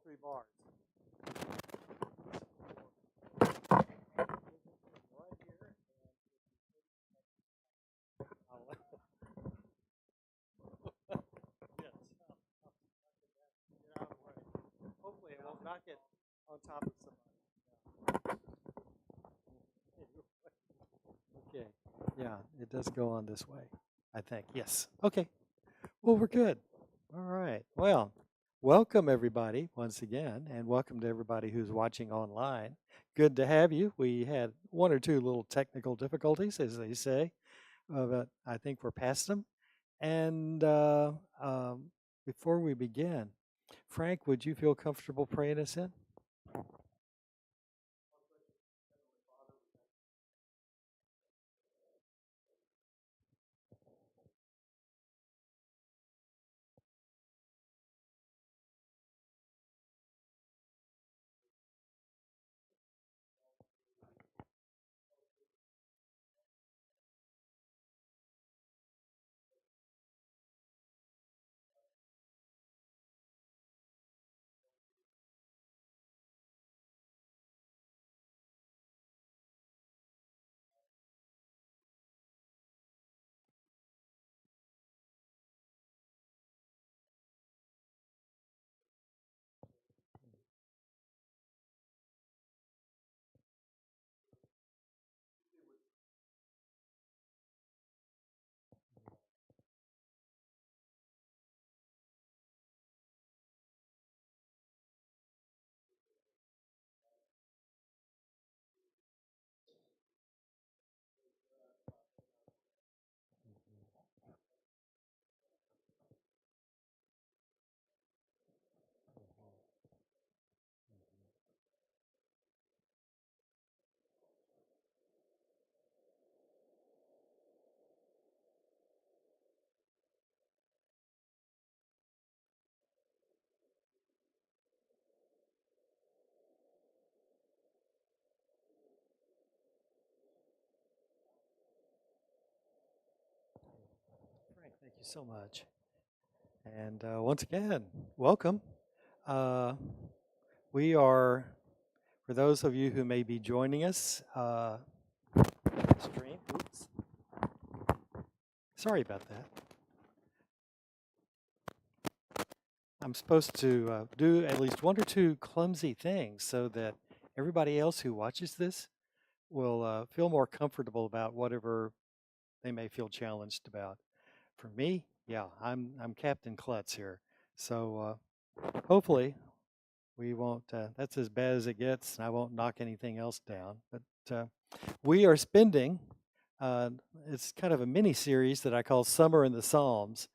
three bars. Right here, I'll yes, get out of the way. Hopefully, it won't knock it on top of somebody. Okay. Yeah, it does go on this way, I think. Yes. Okay. Well, we're good. All right. Well, welcome everybody once again, and welcome to everybody who's watching online. Good to have you. We had one or two little technical difficulties, as they say, but I think we're past them. And before we begin, Frank, would you feel comfortable praying us in? Frank, thank you so much. And once again, welcome. Uh, we are, for those of you who may be joining us, stream. Oops. Sorry about that. I'm supposed to do at least one or two clumsy things so that everybody else who watches this will feel more comfortable about whatever they may feel challenged about. For me, yeah, I'm Captain Klutz here, so hopefully we won't. That's as bad as it gets, and I won't knock anything else down. But we are spending. Uh, it's kind of a mini series that I call Summer in the Psalms,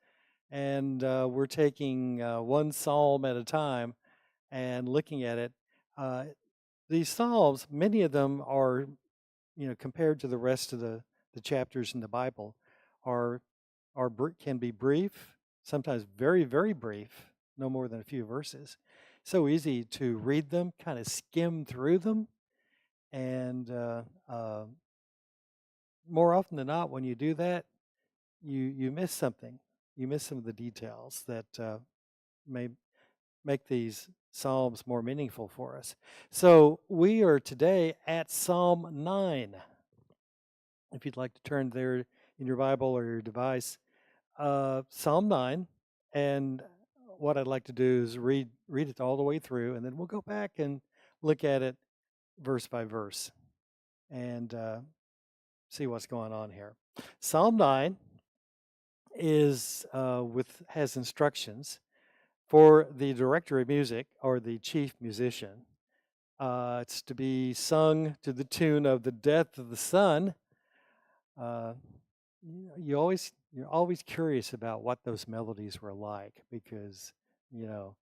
and we're taking one psalm at a time and looking at it. Uh, these psalms, many of them are, compared to the rest of the chapters in the Bible, are can be brief, sometimes very very brief, no more than a few verses. So easy to read them, kind of skim through them, and more often than not, when you do that, you miss something. You miss some of the details that may make these psalms more meaningful for us. So we are today at Psalm 9. If you'd like to turn there in your Bible or your device, Psalm 9. And what I'd like to do is read it all the way through, and then we'll go back and look at it verse by verse and see what's going on here. Psalm 9 has instructions for the director of music or the chief musician. It's to be sung to the tune of the death of the Son. Uh, you're always curious about what those melodies were like because you know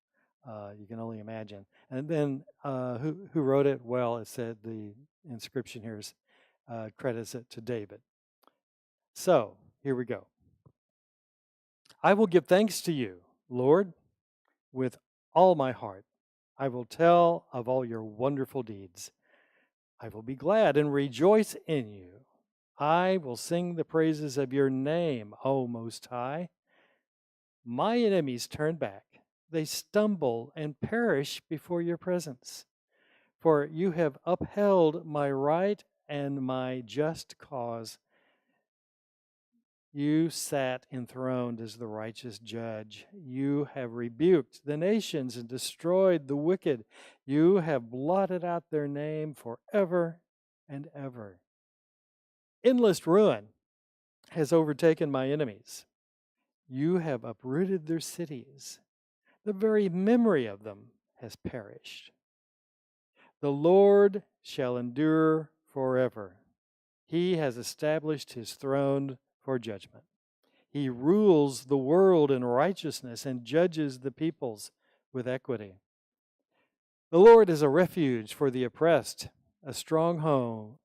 you can only imagine. And then who wrote it? Well, it said the inscription here is credits it to David. So here we go. I will give thanks to you, Lord, with all my heart. I will tell of all your wonderful deeds. I will be glad and rejoice in you. I will sing the praises of your name, O Most High. My enemies turn back. they stumble and perish before your presence. For you have upheld my right and my just cause. You sat enthroned as the righteous judge. You have rebuked the nations and destroyed the wicked. You have blotted out their name forever and ever. Endless ruin has overtaken my enemies. You have uprooted their cities. The very memory of them has perished. The Lord shall endure forever. He has established his throne for judgment. He rules the world in righteousness and judges the peoples with equity. The Lord is a refuge for the oppressed, a stronghold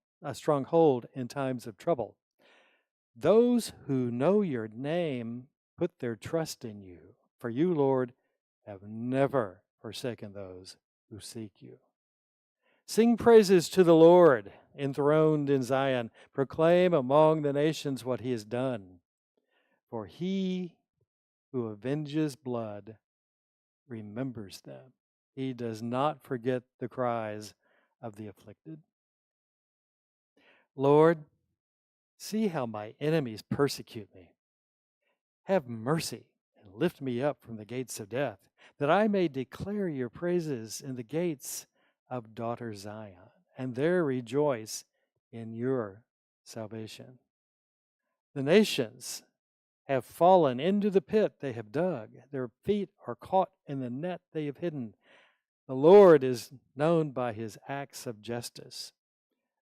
in times of trouble. Those who know your name put their trust in you, for you, Lord, have never forsaken those who seek you. Sing praises to the Lord, enthroned in Zion. Proclaim among the nations what he has done. For he who avenges blood remembers them. He does not forget the cries of the afflicted. Lord, see how my enemies persecute me. Have mercy and lift me up from the gates of death, that I may declare your praises in the gates of daughter Zion, and there rejoice in your salvation. The nations have fallen into the pit they have dug. Their feet are caught in the net they have hidden. The Lord is known by his acts of justice.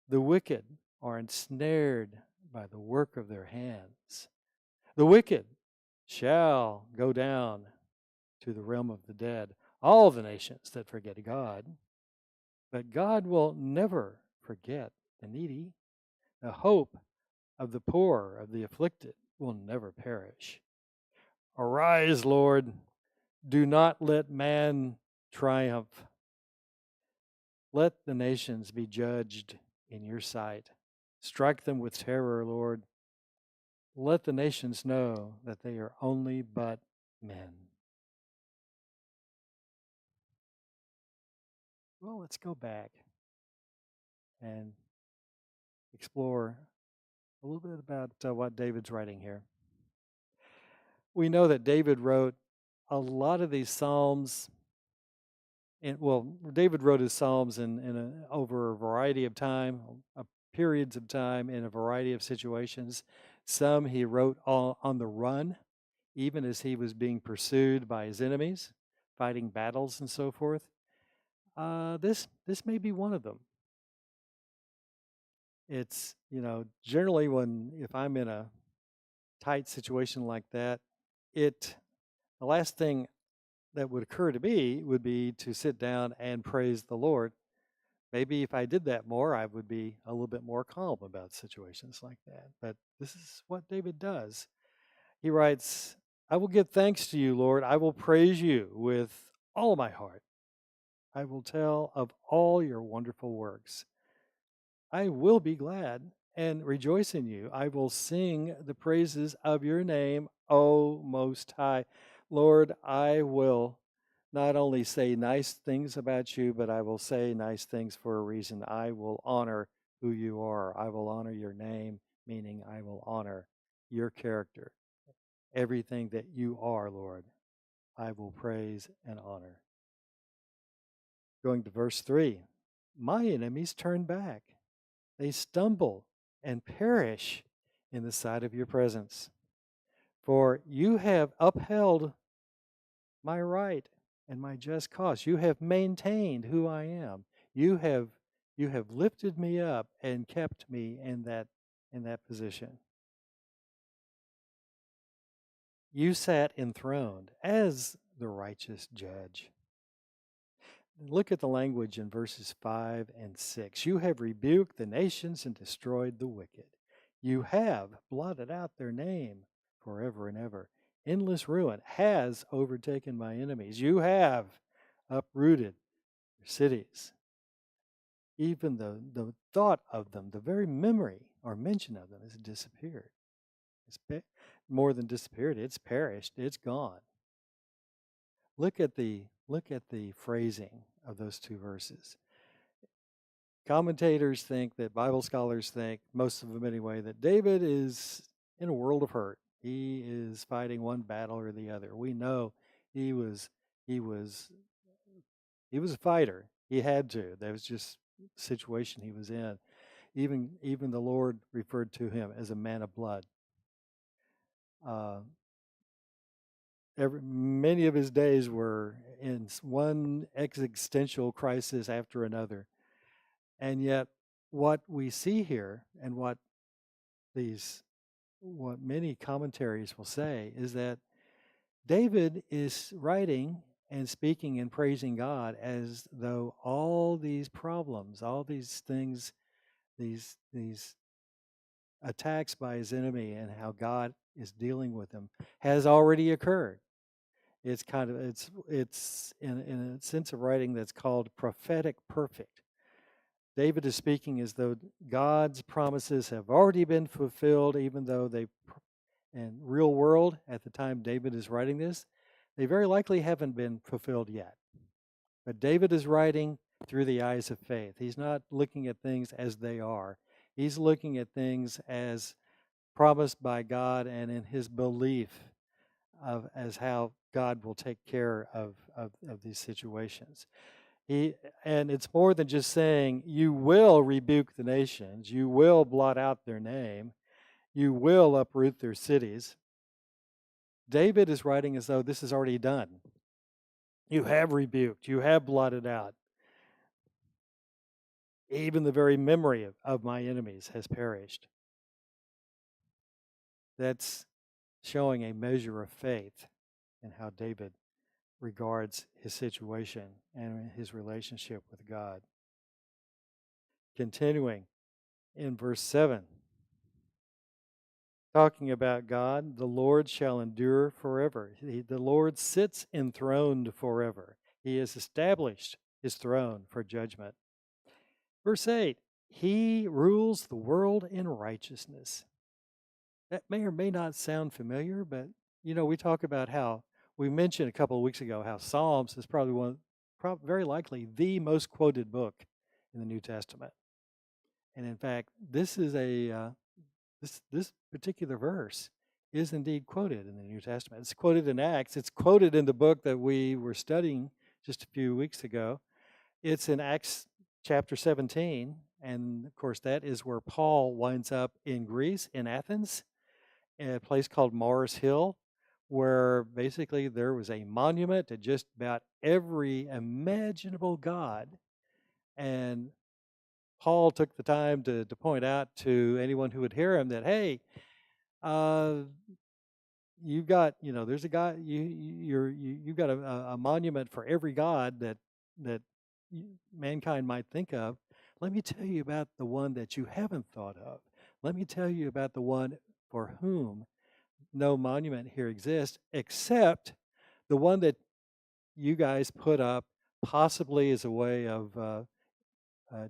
The wicked are ensnared by the work of their hands. The wicked shall go down to the realm of the dead, all the nations that forget God. But God will never forget the needy. The hope of the poor, of the afflicted, will never perish. Arise, Lord. Do not let man triumph. Let the nations be judged in your sight. Strike them with terror, Lord. Let the nations know that they are only but men. Well, let's go back and explore a little bit about what David's writing here. We know that David wrote a lot of these psalms. David wrote his psalms over a variety of time, periods of time, in a variety of situations. Some he wrote on the run, even as he was being pursued by his enemies, fighting battles and so forth. This may be one of them. It's, generally if I'm in a tight situation like that, the last thing that would occur to me would be to sit down and praise the Lord. Maybe if I did that more, I would be a little bit more calm about situations like that. But this is what David does. He writes, I will give thanks to you, Lord. I will praise you with all my heart. I will tell of all your wonderful works. I will be glad and rejoice in you. I will sing the praises of your name, O Most High. Lord, I will not only say nice things about you, but I will say nice things for a reason. I will honor who you are. I will honor your name, meaning I will honor your character. Everything that you are, Lord, I will praise and honor. Going to verse 3. My enemies turn back. They stumble and perish in the sight of your presence. For you have upheld my right and my just cause. You have maintained who I am. You have lifted me up and kept me in that position. You sat enthroned as the righteous judge. Look at the language in verses 5 and 6. You have rebuked the nations and destroyed the wicked. You have blotted out their name forever and ever. Endless ruin has overtaken my enemies. You have uprooted their cities. Even the thought of them, the very memory or mention of them has disappeared. It's more than disappeared, it's perished, it's gone. Look at the phrasing of those two verses. Commentators think that Bible scholars think, most of them anyway, that David is in a world of hurt. He is fighting one battle or the other. We know he was he was he was a fighter. He had to. That was just the situation he was in. Even the Lord referred to him as a man of blood. Uh, many of his days were in one existential crisis after another. And yet, what we see here, and what many commentaries will say, is that David is writing and speaking and praising God as though all these problems, all these things, these attacks by his enemy, and how God is dealing with them, has already occurred. It's in a sense of writing that's called prophetic perfect. David is speaking as though God's promises have already been fulfilled, even though in real world, at the time David is writing this, they very likely haven't been fulfilled yet. But David is writing through the eyes of faith. He's not looking at things as they are. He's looking at things as promised by God, and in his belief of as how God will take care of these situations. And it's more than just saying, you will rebuke the nations, you will blot out their name, you will uproot their cities. David is writing as though this is already done. You have rebuked, you have blotted out. Even the very memory of my enemies has perished. That's showing a measure of faith in how David regards his situation and his relationship with God. Continuing in verse 7, talking about God, the Lord shall endure forever. The Lord sits enthroned forever. He has established his throne for judgment. Verse 8, he rules the world in righteousness. That may or may not sound familiar, but we talk about how we mentioned a couple of weeks ago how Psalms is probably very likely the most quoted book in the New Testament. And in fact, this is this particular verse is indeed quoted in the New Testament. It's quoted in Acts. It's quoted in the book that we were studying just a few weeks ago. It's in Acts chapter 17, and of course that is where Paul winds up in Greece, in Athens, in a place called Mars Hill, where basically there was a monument to just about every imaginable god. And Paul took the time to point out to anyone who would hear him that, hey, you've got, there's a god, you've got a monument for every god that mankind might think of. Let me tell you about the one that you haven't thought of. Let me tell you about the one for whom no monument here exists, except the one that you guys put up, possibly as a way of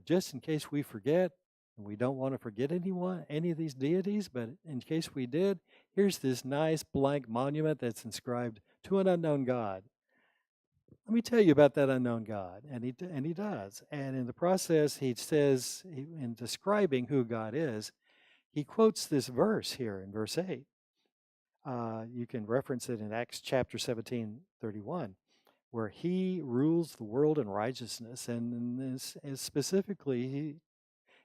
just in case we forget, and we don't want to forget any of these deities, but in case we did, here's this nice blank monument that's inscribed to an unknown God. Let me tell you about that unknown God, and he does. And in the process, he says, in describing who God is, he quotes this verse here in verse 8. You can reference it in Acts chapter 17:31, where he rules the world in righteousness. And specifically,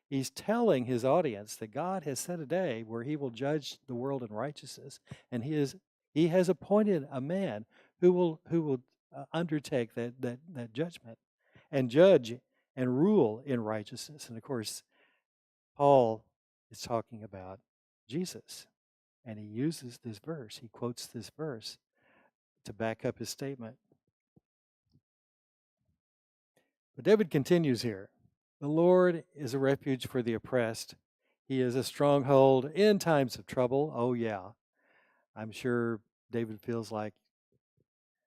he's telling his audience that God has set a day where he will judge the world in righteousness. And he has appointed a man who will undertake that judgment and judge and rule in righteousness. And of course, Paul is talking about Jesus. And he uses this verse, he quotes this verse to back up his statement. But David continues here. The Lord is a refuge for the oppressed. He is a stronghold in times of trouble. Oh, yeah. I'm sure David feels like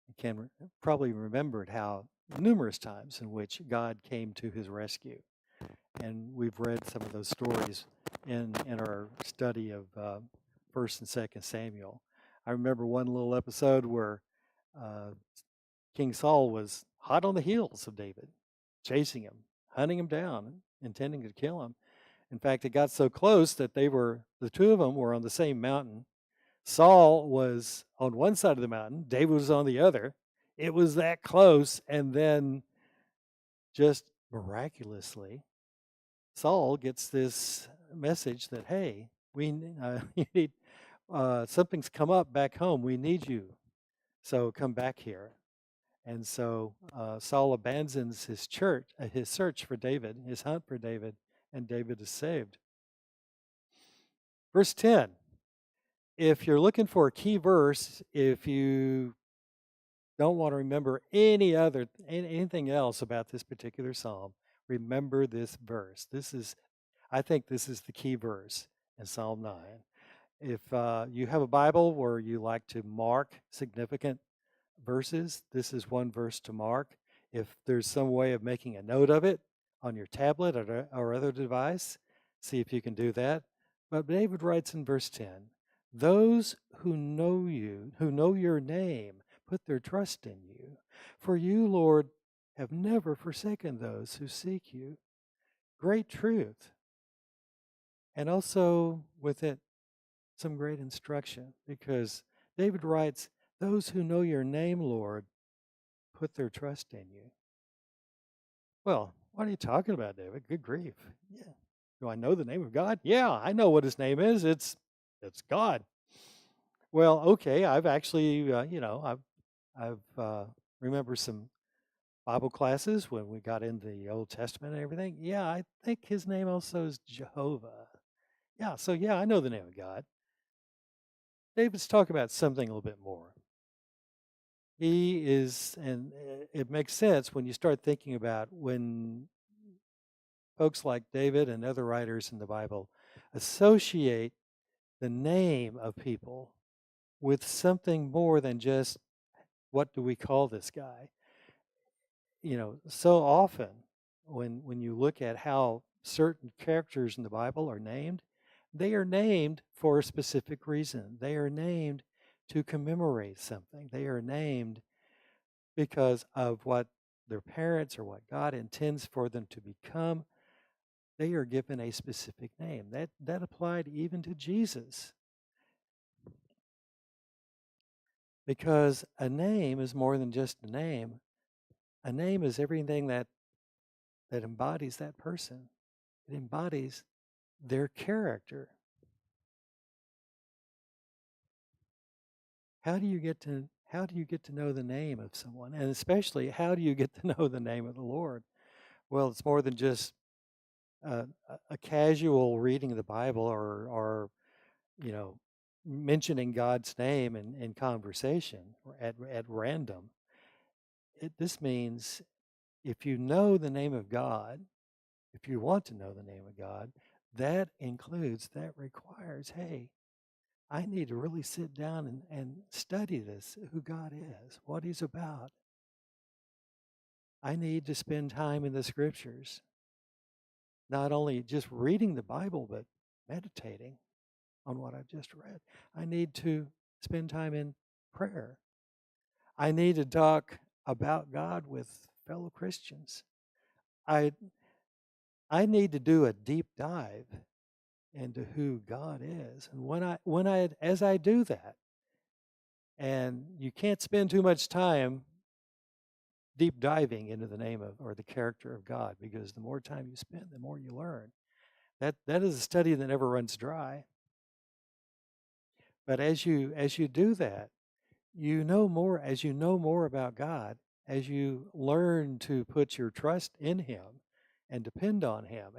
he can probably remembered how numerous times in which God came to his rescue. And we've read some of those stories in our study of 1st and 2nd Samuel. I remember one little episode where King Saul was hot on the heels of David, chasing him, hunting him down, intending to kill him. In fact, it got so close that the two of them were on the same mountain. Saul was on one side of the mountain, David was on the other. It was that close, and then just miraculously, Saul gets this message that, hey, you need something's come up back home. We need you, so come back here. And so Saul abandons his search for David, his hunt for David, and David is saved. Verse 10. If you're looking for a key verse, if you don't want to remember anything else about this particular psalm, remember this verse. I think this is the key verse in Psalm 9. If you have a Bible where you like to mark significant verses, this is one verse to mark. If there's some way of making a note of it on your tablet or other device, see if you can do that. But David writes in verse 10, those who know you, who know your name, put their trust in you. For you, Lord, have never forsaken those who seek you. Great truth. And also with it, some great instruction, because David writes, those who know your name, Lord, put their trust in you. Well, what are you talking about, David? Good grief. Yeah. Do I know the name of God? Yeah, I know what his name is. It's God. Well, okay. I've actually, I've remember some Bible classes when we got into the Old Testament and everything. Yeah, I think his name also is Jehovah. Yeah, so yeah, I know the name of God. David's talking about something a little bit more. He is, and it makes sense when you start thinking about when folks like David and other writers in the Bible associate the name of people with something more than just what do we call this guy? So often when you look at how certain characters in the Bible are named, they are named for a specific reason. They are named to commemorate something. They are named because of what their parents or what God intends for them to become. They are given a specific name. That applied even to Jesus. Because a name is more than just a name. A name is everything that embodies that person. It embodies their character. How do you get to know the name of someone? And especially, how do you get to know the name of the Lord? Well, it's more than just a casual reading of the Bible or mentioning God's name in conversation or at random. This means if you know the name of God, if you want to know the name of God, that requires, hey, I need to really sit down and study this, who God is, what he's about. I need to spend time in the scriptures, not only just reading the Bible, but meditating on what I've just read. I need to spend time in prayer. I need to talk about God with fellow Christians. I need to do a deep dive into who God is. And as I do that, and you can't spend too much time deep diving into the name of or the character of God, because the more time you spend, the more you learn. That is a study that never runs dry. But as you do that, as you know more about God, as you learn to put your trust in him and depend on him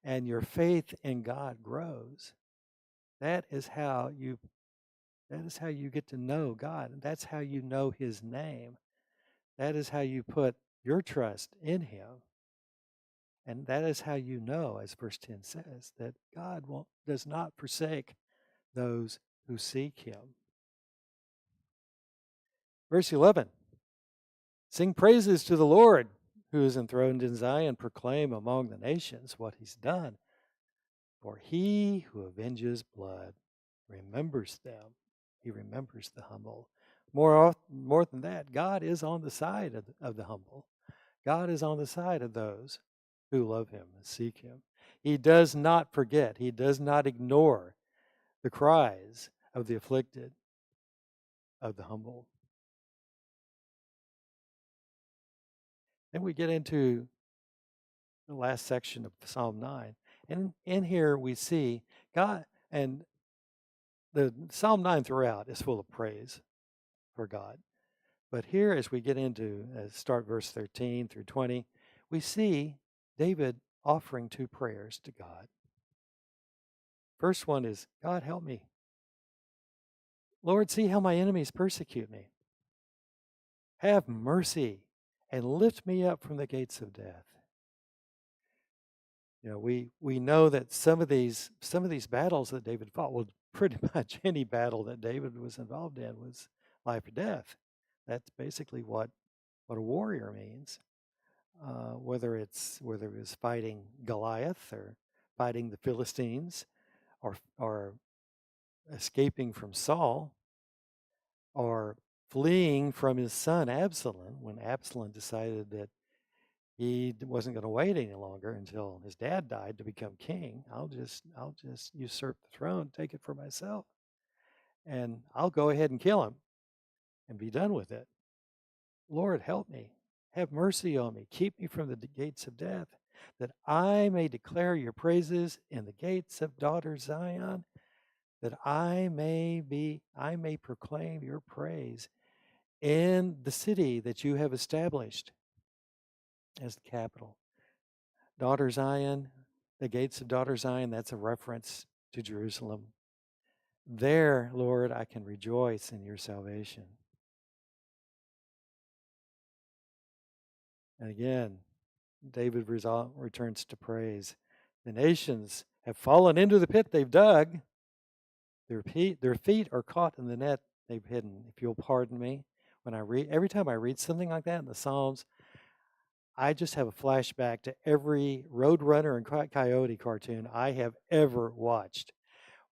and your faith in God grows. That is how you get to know God. And that's how you know his name. That is how you put your trust in him. And that is how you know, as verse 10 says, that God does not forsake those who seek him. Verse 11, sing praises to the Lord who is enthroned in Zion, proclaim among the nations what he's done. For he who avenges blood remembers them. He remembers the humble. more than that, God is on the side of the humble. God is on the side of those who love him and seek him. He does not forget, he does not ignore the cries of the afflicted, of the humble. Then we get into the last section of Psalm 9. And in here we see God, and the Psalm 9 throughout is full of praise for God. But here, as we get into start verse 13 through 20, we see David offering two prayers to God. First one is, God, help me. Lord, see how my enemies persecute me. Have mercy and lift me up from the gates of death. You know, we know that some of these battles that David fought, well, pretty much any battle that David was involved in was life or death. That's basically what a warrior means. Whether it was fighting Goliath or fighting the Philistines, or escaping from Saul, or fleeing from his son Absalom when Absalom decided that he wasn't going to wait any longer until his dad died to become king. I'll just usurp the throne, take it for myself, and I'll go ahead and kill him and be done with it. Lord, help me. Have mercy on me. Keep me from the gates of death, that I may declare your praises in the gates of daughter Zion, that I may proclaim your praise in the city that you have established as the capital. Daughter Zion, the gates of daughter Zion, that's a reference to Jerusalem. There, Lord, I can rejoice in your salvation. And again, David returns to praise. The nations have fallen into the pit they've dug. Their feet are caught in the net they've hidden. If you'll pardon me, every time I read something like that in the Psalms, I just have a flashback to every Roadrunner and Coyote cartoon I have ever watched.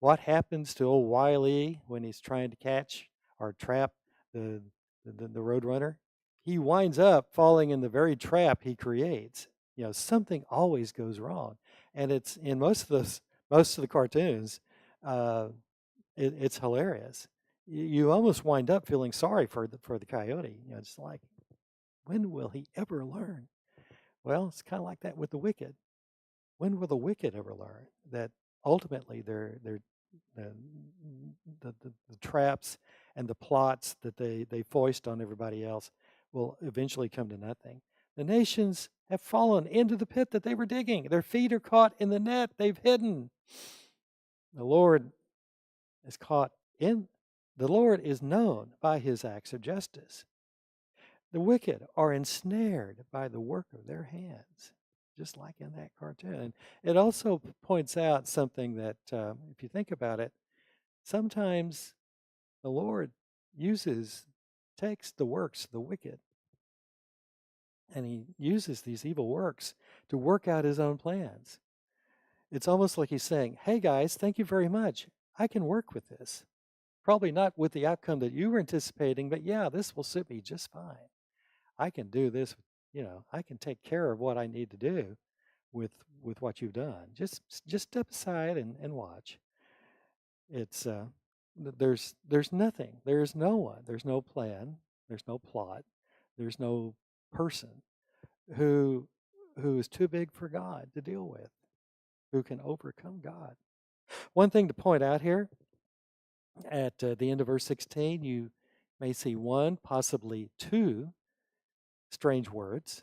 What happens to old Wile E. when he's trying to catch or trap the Roadrunner? He winds up falling in the very trap he creates. You know, something always goes wrong, and it's in most of the cartoons. Uh, it's hilarious. You almost wind up feeling sorry for the coyote. You know, it's like, when will he ever learn? Well, it's kind of like that with the wicked. When will the wicked ever learn that ultimately the, the traps and the plots that they foist on everybody else will eventually come to nothing? The nations have fallen into the pit that they were digging. Their feet are caught in the net they've hidden. The Lord is caught in, the Lord is known by his acts of justice. The wicked are ensnared by the work of their hands, just like in that cartoon. It also points out something that, if you think about it, sometimes the Lord takes the works of the wicked, and he uses these evil works to work out his own plans. It's almost like he's saying, hey guys, thank you very much. I can work with this. Probably not with the outcome that you were anticipating, but yeah, this will suit me just fine. I can do this, I can take care of what I need to do with what you've done. Just step aside and watch. It's there's nothing. There's no one. There's no plan. There's no plot. There's no person who is too big for God to deal with, who can overcome God. One thing to point out here at the end of verse 16, you may see one, possibly two strange words.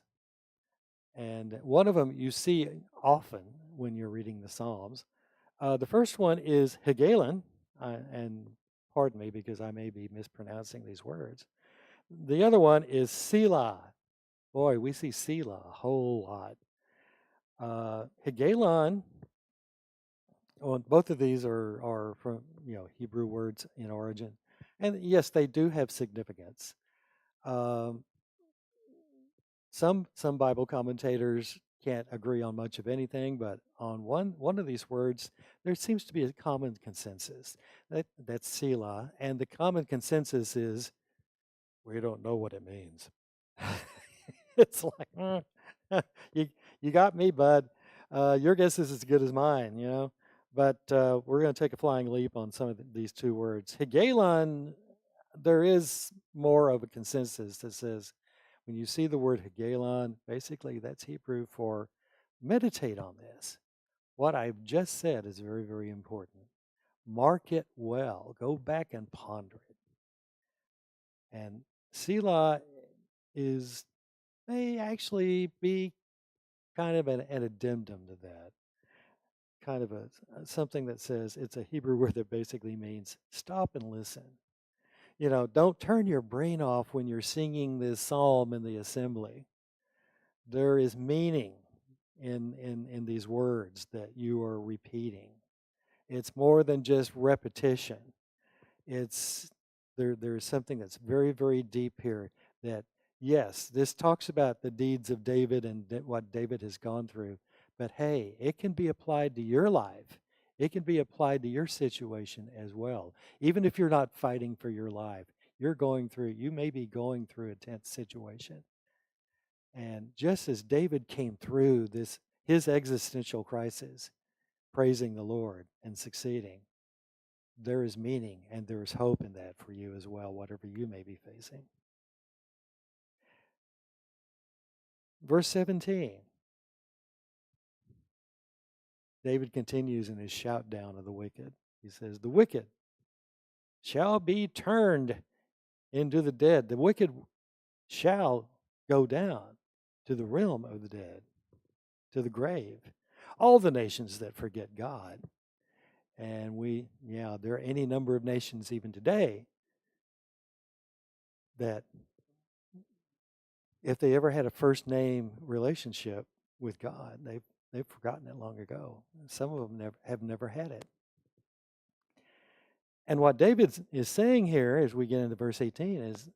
And one of them you see often when you're reading the Psalms. The first one is Highland, and pardon me because I may be mispronouncing these words. The other one is Selah. Boy, we see Selah a whole lot. Highland, well, both of these are from Hebrew words in origin, and yes, they do have significance. Um, some Bible commentators can't agree on much of anything, but on one of these words, there seems to be a common consensus. That's Selah, and the common consensus is We don't know what it means. It's like, you you got me, bud. Your guess is as good as mine, you know. But we're going to take a flying leap on some of these two words. Higalon, there is more of a consensus that says when you see the word Higalon, basically that's Hebrew for meditate on this. What I've just said is very, very important. Mark it well. Go back and ponder it. And Selah is may actually be kind of an addendum to that, kind of something that says it's a Hebrew word that basically means stop and listen. You know, don't turn your brain off when you're singing this psalm in the assembly. There is meaning in these words that you are repeating. It's more than just repetition. It's there's something that's very, very deep here that yes, this talks about the deeds of David and what David has gone through, but hey, it can be applied to your life. It can be applied to your situation as well. Even if you're not fighting for your life, you may be going through a tense situation. And just as David came through his existential crisis, praising the Lord and succeeding, there is meaning and there is hope in that for you as well, whatever you may be facing. Verse 17, David continues in his shout down of the wicked. He says, the wicked shall be turned into the dead. The wicked shall go down to the realm of the dead, to the grave. All the nations that forget God. And there are any number of nations even today that if they ever had a first name relationship with God, they've forgotten it long ago. Some of them have never had it. And what David is saying here as we get into verse 18 is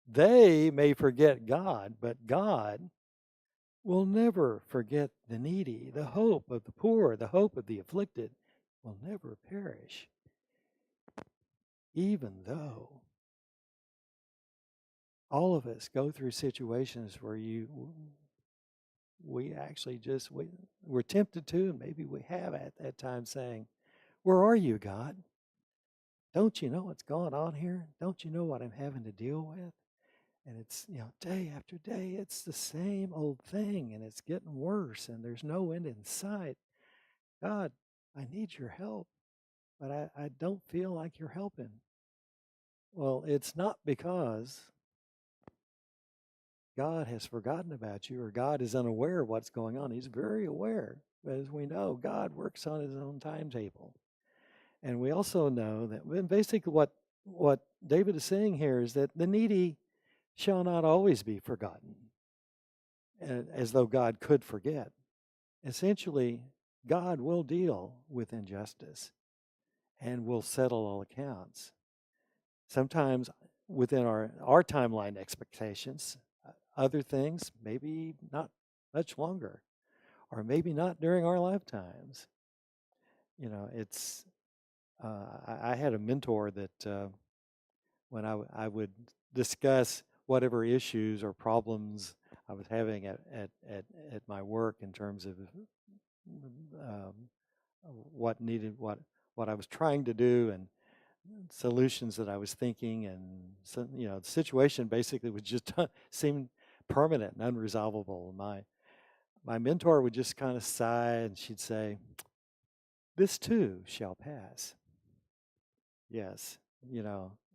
they may forget God, but God will never forget the needy. The hope of the poor, the hope of the afflicted will never perish. Even though all of us go through situations where we actually we're tempted to, and maybe we have at that time saying, where are you, God? Don't you know what's going on here? Don't you know what I'm having to deal with? And it's, day after day, it's the same old thing, and it's getting worse, and there's no end in sight. God, I need your help, but I don't feel like you're helping. Well, it's not because God has forgotten about you or God is unaware of what's going on. He's very aware. But as we know, God works on his own timetable. And we also know that basically what David is saying here is that the needy shall not always be forgotten, as though God could forget. Essentially, God will deal with injustice and will settle all accounts. Sometimes within our timeline expectations, other things maybe not much longer, or maybe not during our lifetimes. It's I had a mentor that when I would discuss whatever issues or problems I was having at my work in terms of um, what I was trying to do and solutions that I was thinking, and so, the situation basically was just seemed permanent and unresolvable. My mentor would just kind of sigh and she'd say, "This too shall pass." Yes,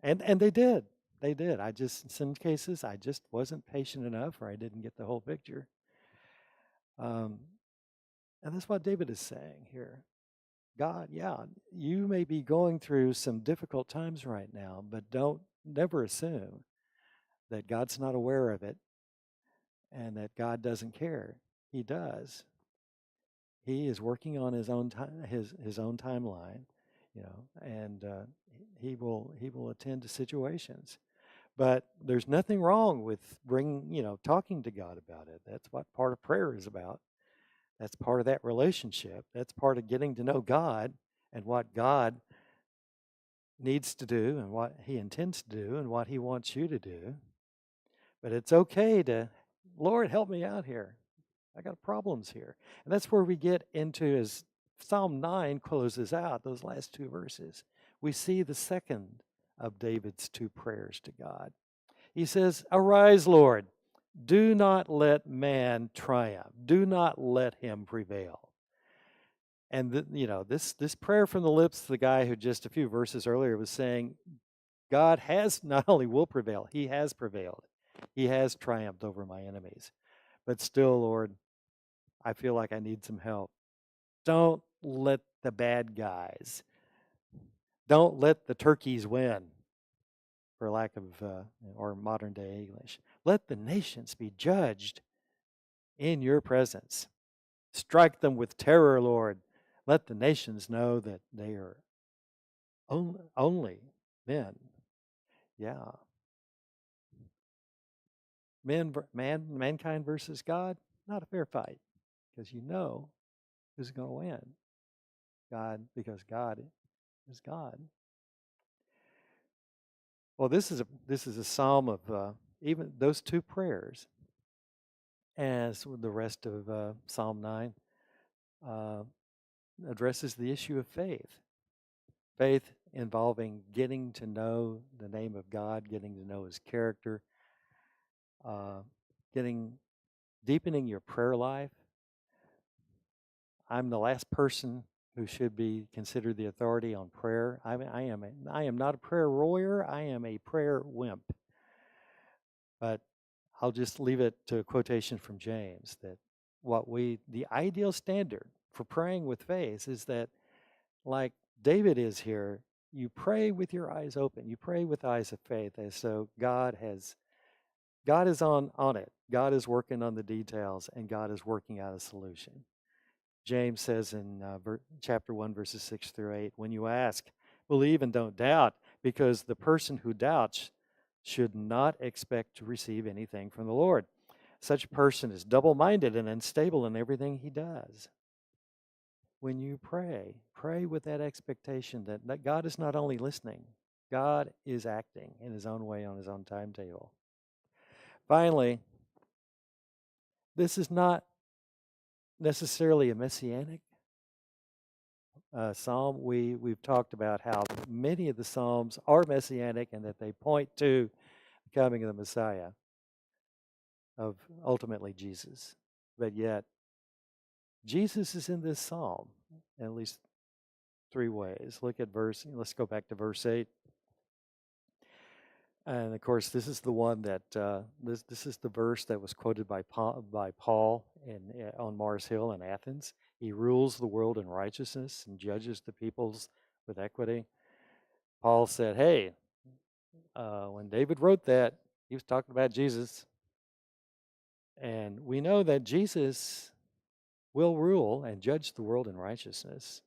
and they did. They did. I just, in some cases, I just wasn't patient enough, or I didn't get the whole picture. Um, and that's what David is saying here. God, yeah, you may be going through some difficult times right now, but don't never assume that God's not aware of it and that God doesn't care. He does. He is working on his own time, his own timeline, and he will attend to situations. But there's nothing wrong with talking to God about it. That's what part of prayer is about. That's part of that relationship. That's part of getting to know God and what God needs to do and what he intends to do and what he wants you to do. But it's okay to, Lord, help me out here. I got problems here. And that's where we get into, as Psalm 9 closes out those last two verses. We see the second of David's two prayers to God. He says, "Arise, Lord. Do not let man triumph. Do not let him prevail." And this prayer from the lips of the guy who just a few verses earlier was saying, God has not only will prevail, he has prevailed. He has triumphed over my enemies. But still, Lord, I feel like I need some help. Don't let the bad guys, don't let the turkeys win, for lack of, or modern day English. Let the nations be judged in your presence. Strike them with terror, Lord. Let the nations know that they are only men. Yeah. Mankind versus God, not a fair fight, because you know who's going to win. God, because God is God. Well, this is a psalm of even those two prayers, as with the rest of Psalm 9 uh, addresses the issue of faith. Faith involving getting to know the name of God, getting to know His character, uh, deepening your prayer life. I'm the last person who should be considered the authority on prayer. I am not a prayer warrior. I am a prayer wimp. But I'll just leave it to a quotation from James that the ideal standard for praying with faith is that, like David is here, you pray with your eyes open. You pray with eyes of faith. And so God is on it. God is working on the details, and God is working out a solution. James says in chapter 1, verses 6 through 8, when you ask, believe and don't doubt, because the person who doubts should not expect to receive anything from the Lord. Such a person is double-minded and unstable in everything he does. When you pray with that expectation that God is not only listening, God is acting in His own way on His own timetable. Finally, this is not necessarily a messianic psalm. We've talked about how many of the psalms are messianic and that they point to the coming of the Messiah, of ultimately Jesus. But yet, Jesus is in this psalm in at least three ways. Let's go back to verse 8. And of course, this is the one that this is the verse that was quoted by Paul on Mars Hill in Athens. He rules the world in righteousness and judges the peoples with equity. Paul said, "Hey, when David wrote that, he was talking about Jesus, and we know that Jesus will rule and judge the world in righteousness."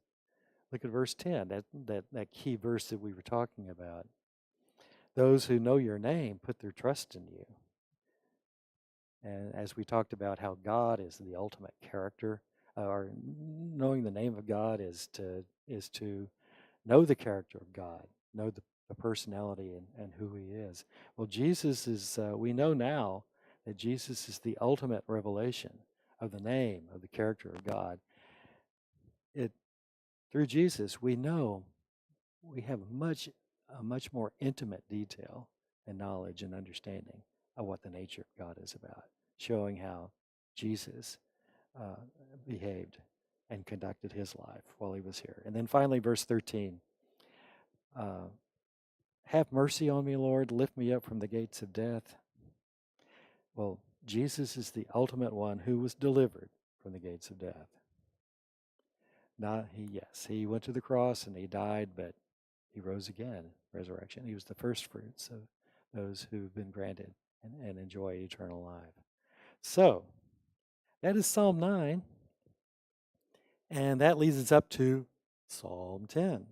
Look at verse 10. That key verse that we were talking about. Those who know your name put their trust in you. And as we talked about how God is the ultimate character, or knowing the name of God is to know the character of God, know the personality and who He is. Well, Jesus is. We know now that Jesus is the ultimate revelation of the name of the character of God. Through Jesus, we know we have a much more intimate detail and knowledge and understanding of what the nature of God is about, showing how Jesus uh, behaved and conducted His life while He was here. And then finally, verse 13, have mercy on me, Lord, lift me up from the gates of death. Well, Jesus is the ultimate one who was delivered from the gates of death. He went to the cross and He died, but He rose again, resurrection. He was the first fruits of those who've been granted and enjoy eternal life. So, that is Psalm 9, and that leads us up to Psalm 10,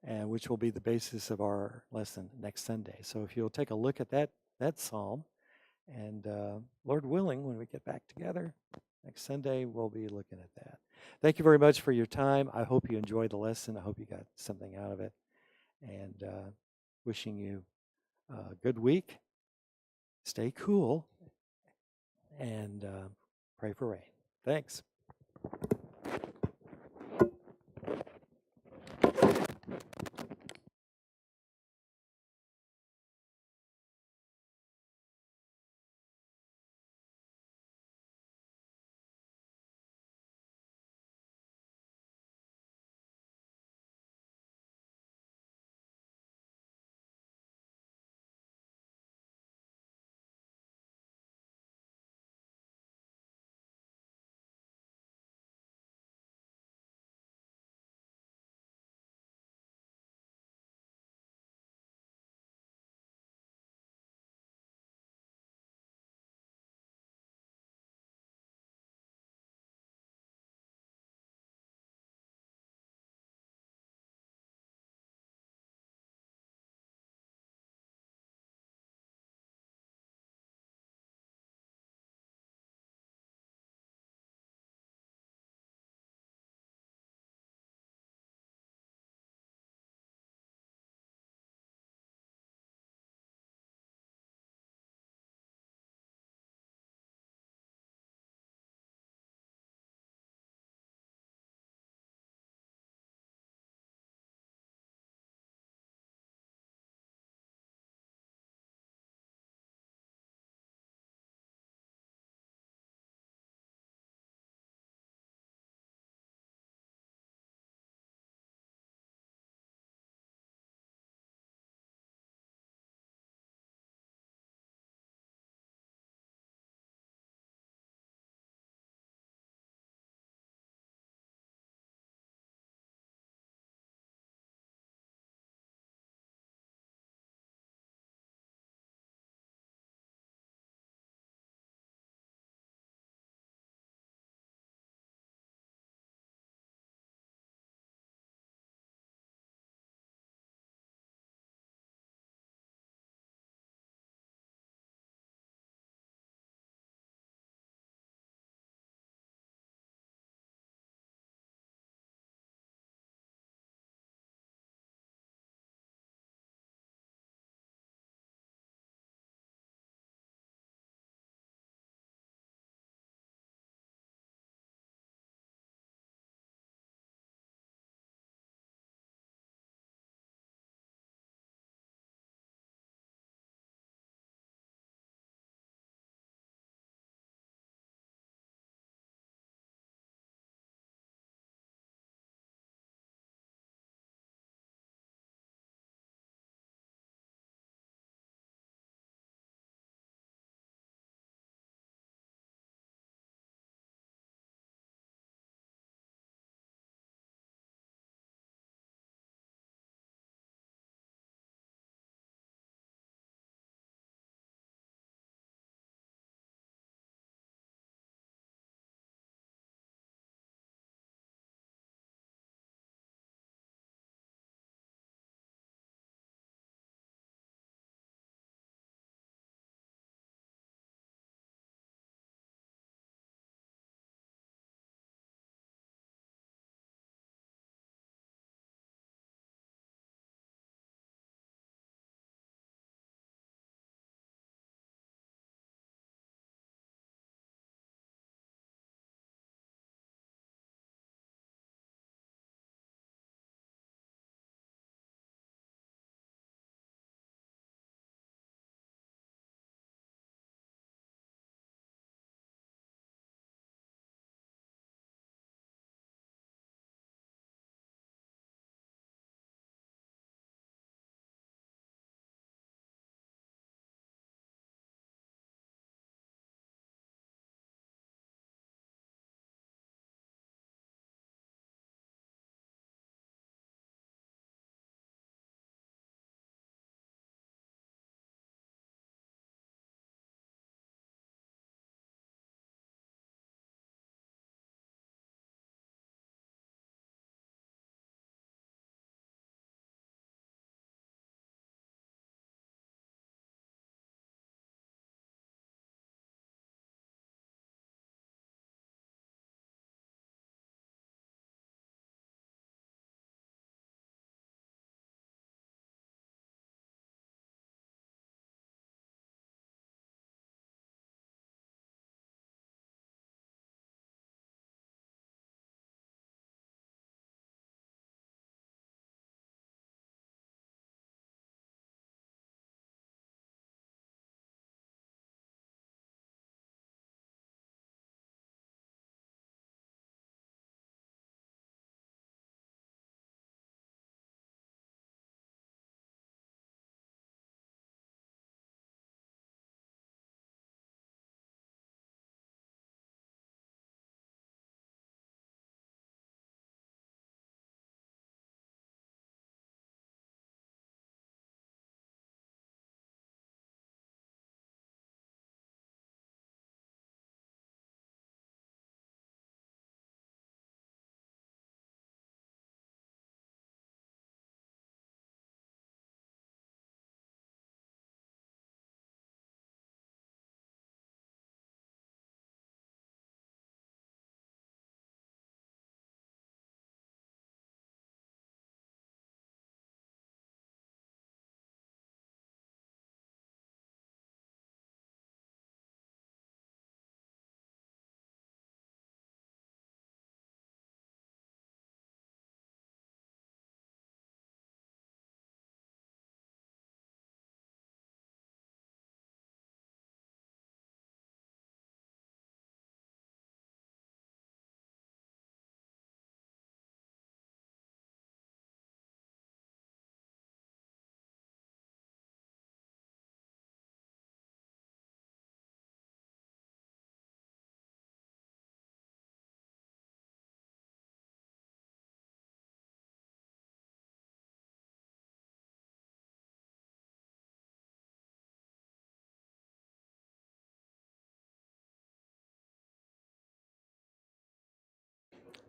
and which will be the basis of our lesson next Sunday. So if you'll take a look at that psalm, and Lord willing, when we get back together next Sunday, we'll be looking at that. Thank you very much for your time. I hope you enjoyed the lesson. I hope you got something out of it. and wishing you a good week. Stay cool and pray for rain. Thanks.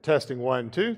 Testing 1, 2.